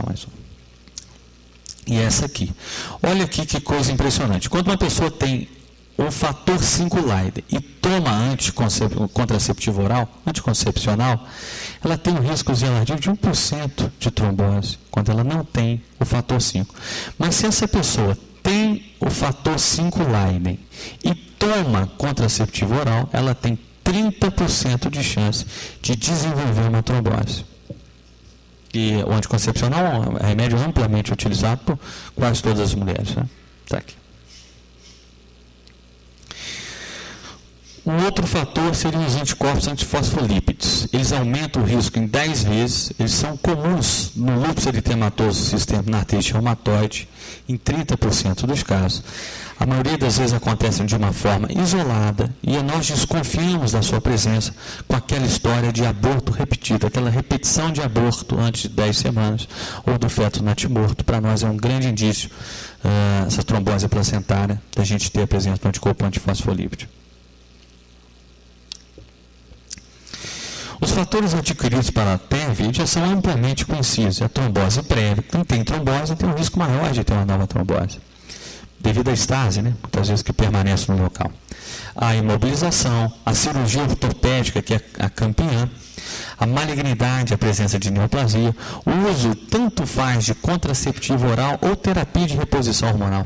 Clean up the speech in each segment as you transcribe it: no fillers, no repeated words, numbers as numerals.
mais uma. E essa aqui. Olha aqui que coisa impressionante. Quando uma pessoa tem o fator 5 Leiden e toma contraceptivo oral, anticoncepcional, ela tem um risco relativo de 1% de trombose, quando ela não tem o fator 5. Mas se essa pessoa tem o fator 5 Leiden e toma contraceptivo oral, ela tem 30% de chance de desenvolver uma trombose. E o anticoncepcional é um remédio amplamente utilizado por quase todas as mulheres. Né? Tá aqui. Um outro fator seriam os anticorpos antifosfolípidos. Eles aumentam o risco em 10 vezes. Eles são comuns no lúpus eritematoso sistêmico na artrite reumatoide, em 30% dos casos. A maioria das vezes acontecem de uma forma isolada e nós desconfiamos da sua presença com aquela história de aborto repetido, aquela repetição de aborto antes de 10 semanas ou do feto natimorto. Para nós é um grande indício, essa trombose placentária, da gente ter a presença do anticorpo antifosfolípido. Os fatores adquiridos para a TEV já são amplamente conhecidos. A trombose prévia, quem tem trombose tem um risco maior de ter uma nova trombose, devido à estase, né? Muitas vezes que permanece no local. A imobilização, a cirurgia ortopédica, que é a campeã, a malignidade, a presença de neoplasia, o uso tanto faz de contraceptivo oral ou terapia de reposição hormonal.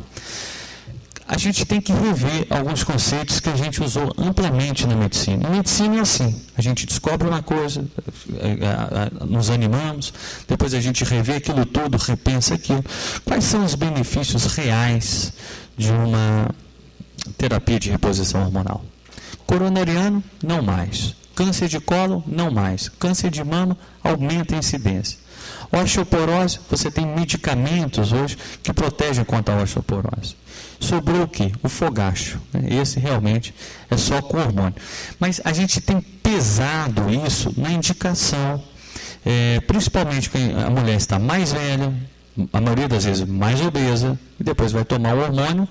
A gente tem que rever alguns conceitos que a gente usou amplamente na medicina. Na medicina é assim, a gente descobre uma coisa, nos animamos, depois a gente revê aquilo tudo, repensa aquilo. Quais são os benefícios reais de uma terapia de reposição hormonal? Coronariano, não mais. Câncer de colo, não mais. Câncer de mama, aumenta a incidência. Osteoporose, você tem medicamentos hoje que protegem contra a osteoporose. Sobrou o quê? O fogacho. Esse realmente é só com hormônio. Mas a gente tem pesado isso na indicação, principalmente quando a mulher está mais velha, a maioria das vezes mais obesa, e depois vai tomar o hormônio,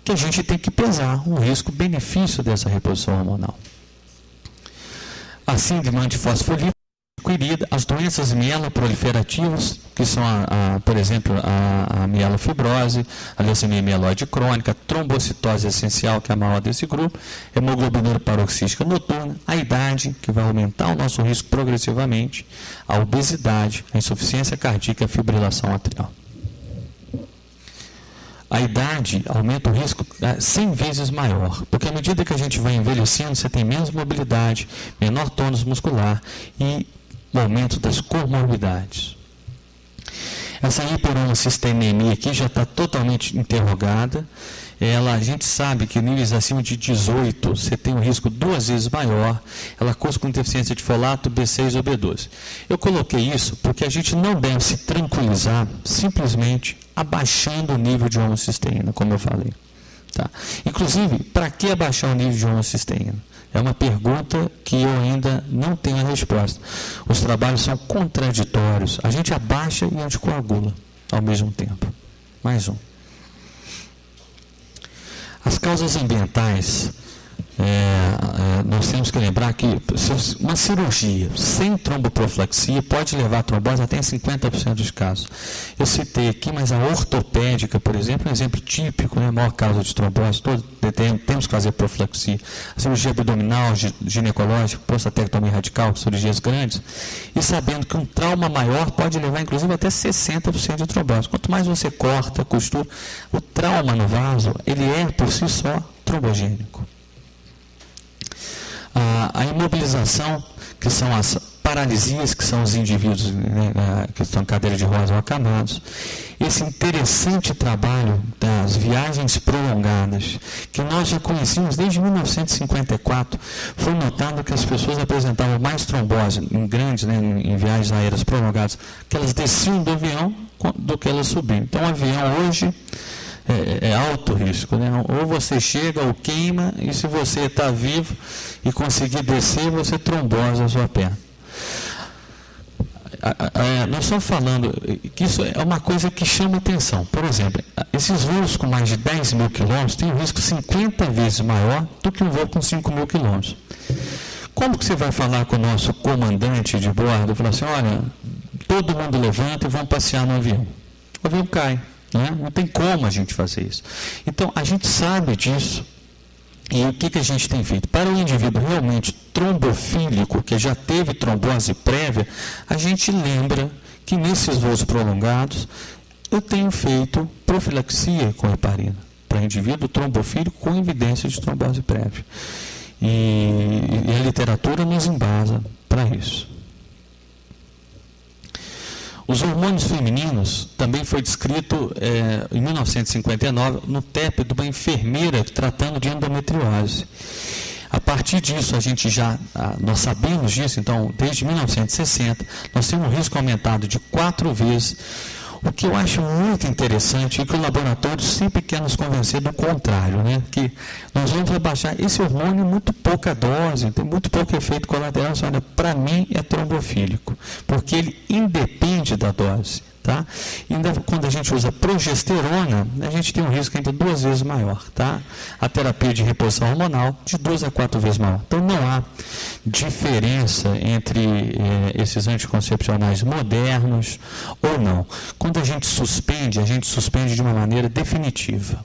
que a gente tem que pesar o risco-benefício dessa reposição hormonal. A síndrome antifosfolípida adquirida, as doenças mieloproliferativas, que são, por exemplo, a mielofibrose, a leucemia mieloide crônica, a trombocitose essencial, que é a maior desse grupo, hemoglobinura paroxística noturna, a idade, que vai aumentar o nosso risco progressivamente, a obesidade, a insuficiência cardíaca e a fibrilação atrial. A idade aumenta o risco 100 vezes maior, porque à medida que a gente vai envelhecendo, você tem menos mobilidade, menor tônus muscular e o aumento das comorbidades. Essa hiperhomocisteínemia aqui já está totalmente interrogada. A gente sabe que níveis acima de 18, você tem um risco 2 vezes maior. Ela cursa com deficiência de folato, B6 ou B12. Eu coloquei isso porque a gente não deve se tranquilizar simplesmente abaixando o nível de homocisteína, como eu falei. Tá? Inclusive, para que abaixar o nível de homocisteína? É uma pergunta que eu ainda não tenho a resposta. Os trabalhos são contraditórios. A gente abaixa e anticoagula ao mesmo tempo. Mais um. As causas ambientais, nós temos que lembrar que uma cirurgia sem tromboprofilaxia pode levar a trombose até em 50% dos casos. Eu citei aqui, mas a ortopédica, por exemplo, é um exemplo típico, né? A maior causa de trombose, temos que fazer profilaxia. A cirurgia abdominal, ginecológica, prostatectomia radical, cirurgias grandes, e sabendo que um trauma maior pode levar, inclusive, até 60% de trombose. Quanto mais você corta, costura, o trauma no vaso, ele é, por si só, trombogênico. A imobilização, que são as paralisias, que são os indivíduos, né, que estão em cadeira de rodas ou acamados. Esse interessante trabalho das viagens prolongadas, que nós já conhecíamos desde 1954, foi notado que as pessoas apresentavam mais trombose em grandes, né, em viagens aéreas prolongadas, que elas desciam do avião do que elas subiam. Então, o avião hoje é alto risco, né? Ou você chega ou queima, e se você está vivo e conseguir descer, você trombosa a sua perna. Nós estamos falando que isso é uma coisa que chama atenção. Por exemplo, esses voos com mais de 10 mil quilômetros têm um risco 50 vezes maior do que um voo com 5 mil quilômetros. Como que você vai falar com o nosso comandante de bordo e falar assim, olha, todo mundo levanta e vão passear no avião. O avião cai, né? Não tem como a gente fazer isso. Então, a gente sabe disso. E o que a gente tem feito? Para o indivíduo realmente trombofílico, que já teve trombose prévia, a gente lembra que nesses voos prolongados, eu tenho feito profilaxia com heparina para indivíduo trombofílico com evidência de trombose prévia. E a literatura nos embasa para isso. Os hormônios femininos também foi descrito em 1959 no TEP de uma enfermeira tratando de endometriose. A partir disso, nós sabemos disso, então, desde 1960, nós temos um risco aumentado de 4 vezes. O que eu acho muito interessante é que o laboratório sempre quer nos convencer do contrário, né? Que nós vamos rebaixar esse hormônio em muito pouca dose, tem muito pouco efeito colateral. Olha, para mim é trombofílico, porque ele independe da dose. Tá? Ainda quando a gente usa progesterona, a gente tem um risco ainda 2 vezes maior. Tá? A terapia de reposição hormonal, de 2 a 4 vezes maior. Então, não há diferença entre esses anticoncepcionais modernos ou não. Quando a gente suspende de uma maneira definitiva.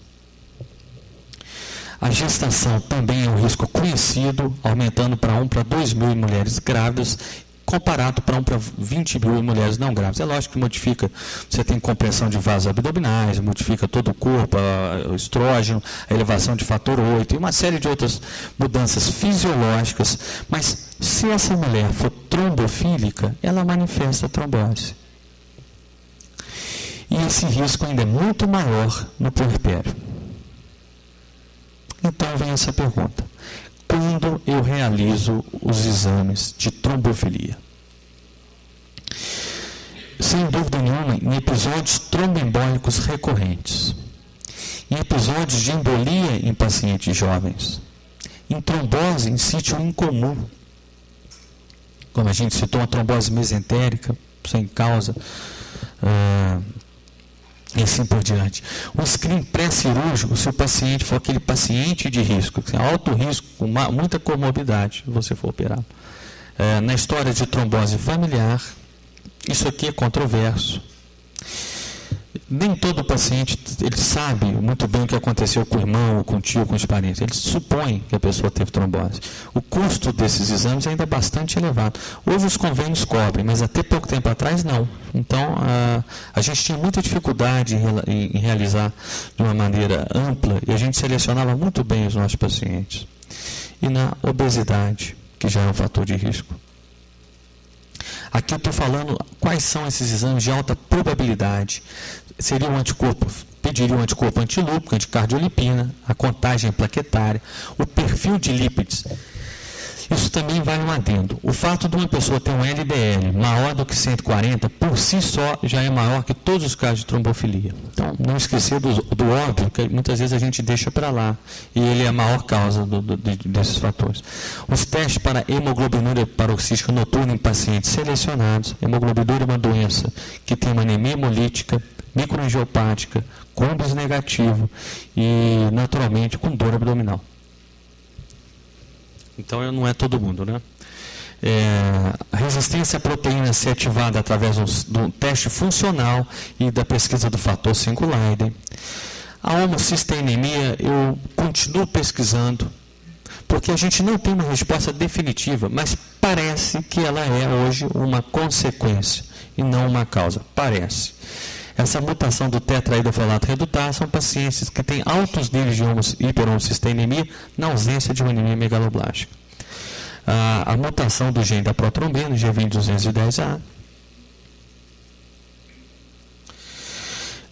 A gestação também é um risco conhecido, aumentando para 1 para 2 mil mulheres grávidas, comparado para 1 para 20 mil mulheres não grávidas. É lógico que modifica, você tem compressão de vasos abdominais, modifica todo o corpo, o estrógeno, a elevação de fator 8 e uma série de outras mudanças fisiológicas, mas se essa mulher for trombofílica, ela manifesta trombose. E esse risco ainda é muito maior no puerpério. Então vem essa pergunta. Quando eu realizo os exames de trombofilia? Sem dúvida nenhuma, em episódios tromboembólicos recorrentes, em episódios de embolia em pacientes jovens, em trombose em sítio incomum, como a gente citou, uma trombose mesentérica, sem causa, e assim por diante. O screen pré-cirúrgico, se o paciente for aquele paciente de risco, alto risco, com muita comorbidade, você for operado. Na história de trombose familiar, isso aqui é controverso. Nem todo paciente ele sabe muito bem o que aconteceu com o irmão, com o tio, com os parentes. Ele supõe que a pessoa teve trombose. O custo desses exames ainda é bastante elevado. Hoje os convênios cobrem, mas até pouco tempo atrás não. Então, a gente tinha muita dificuldade em realizar de uma maneira ampla e a gente selecionava muito bem os nossos pacientes. E na obesidade, que já é um fator de risco. Aqui eu estou falando quais são esses exames de alta probabilidade. Seria um anticorpo, pediria um anticorpo antilúpico, anticardiolipina, a contagem plaquetária, o perfil de lípides. Isso também vale um adendo. O fato de uma pessoa ter um LDL maior do que 140, por si só, já é maior que todos os casos de trombofilia. Então, não esquecer do óbvio, que muitas vezes a gente deixa para lá, e ele é a maior causa desses fatores. Os testes para hemoglobinúria paroxística noturna em pacientes selecionados. Hemoglobinúria é uma doença que tem uma anemia hemolítica, microangiopática, combis negativo e, naturalmente, com dor abdominal. Então, não é todo mundo, né? A resistência à proteína C ativada através do teste funcional e da pesquisa do fator 5 Leiden. A homocisteinemia, eu continuo pesquisando, porque a gente não tem uma resposta definitiva, mas parece que ela é hoje uma consequência e não uma causa. Parece. Essa mutação do tetraidrofolato redutase são pacientes que têm altos níveis de hiperhomocisteinemia na ausência de uma anemia megaloblástica. A mutação do gene da protrombina, G20-210A.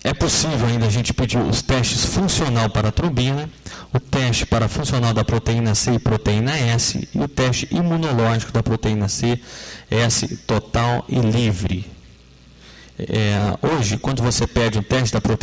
É possível ainda a gente pedir os testes funcional para a trombina, o teste para funcional da proteína C e proteína S e o teste imunológico da proteína C, S total e livre. Hoje, quando você pede o teste da proteína